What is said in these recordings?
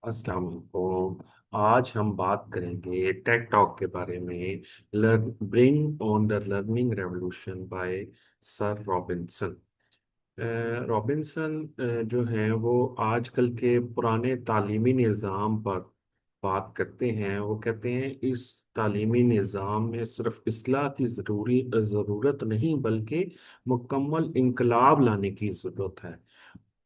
अस्सलाम वालेकुम। आज हम बात करेंगे टेक टॉक के बारे में। Learn bring on the learning revolution by Sir Robinson. Robinson जो हैं वो आजकल के पुराने तालीमी निज़ाम पर बात करते हैं। वो कहते हैं इस तालीमी निज़ाम में सिर्फ इस्लाह की ज़रूरत नहीं बल्कि मुकम्मल इनकलाब लाने की ज़रूरत है।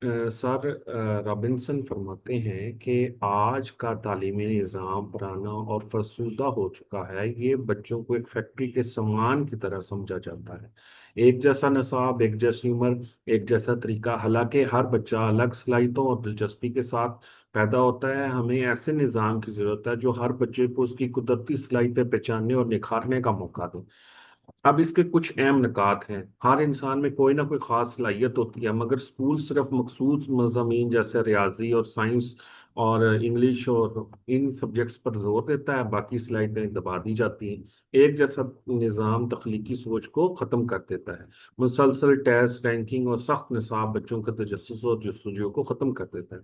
सर रॉबिन्सन फरमाते हैं कि आज का तालीमी निज़ाम पुराना और फरसुदा हो चुका है। ये बच्चों को एक फैक्ट्री के सामान की तरह समझा जाता है। एक जैसा निसाब, एक जैसी उम्र, एक जैसा तरीका। हालांकि हर बच्चा अलग सलाहियतों और दिलचस्पी के साथ पैदा होता है। हमें ऐसे निज़ाम की ज़रूरत है जो हर बच्चे को उसकी कुदरती सलाहियतें पहचानने और निखारने का मौका दे। अब इसके कुछ अहम निकात हैं। हर इंसान में कोई ना कोई खास सलाहियत होती है, मगर स्कूल सिर्फ मखसूस मज़ामीन जैसे रियाजी और साइंस और इंग्लिश और इन सब्जेक्ट्स पर जोर देता है, बाकी सलाहियतें दबा दी जाती हैं। एक जैसा निज़ाम तख्लीकी सोच को ख़त्म कर देता है। मुसलसल टेस्ट, रैंकिंग और सख्त निसाब बच्चों के तजस्सुस और जस्तजू को ख़त्म कर देता है।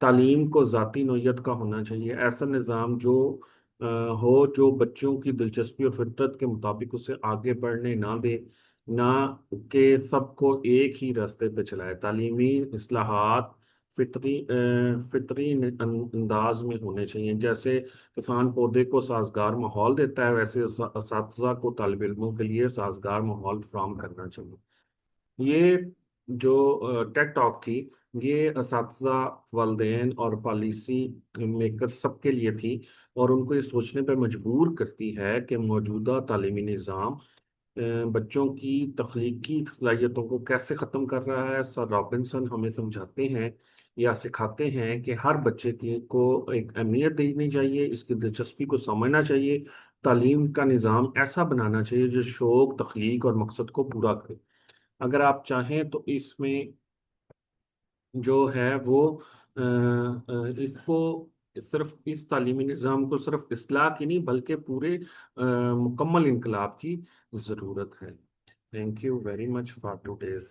तालीम को ज़ाती नौइयत का होना चाहिए। ऐसा निज़ाम जो अ, हो जो बच्चों की दिलचस्पी और फितरत के मुताबिक उसे आगे बढ़ने ना दे, ना कि सबको एक ही रास्ते पे चलाए। तालीमी इस्लाहात फितरी अंदाज में होने चाहिए। जैसे किसान पौधे को साजगार माहौल देता है, वैसे असातिज़ा को तालिब इल्मों के लिए साजगार माहौल फराहम करना चाहिए। ये जो टेक टॉक थी, ये असातिज़ा, वालिदैन और पॉलिसी मेकर सबके लिए थी, और उनको ये सोचने पर मजबूर करती है कि मौजूदा तालीमी निज़ाम बच्चों की तख्लीकी सलाहियतों को कैसे ख़त्म कर रहा है। सर रॉबिन्सन हमें समझाते हैं या सिखाते हैं कि हर बच्चे की को एक अहमियत देनी चाहिए, इसकी दिलचस्पी को समझना चाहिए। तालीम का निज़ाम ऐसा बनाना चाहिए जो शौक, तख्लीक और मकसद को पूरा करे। अगर आप चाहें तो इसमें जो है वो इसको सिर्फ इस तालीमी निज़ाम को सिर्फ इस्लाह की नहीं बल्कि पूरे मुकम्मल इनकलाब की ज़रूरत है। Thank you very much for today's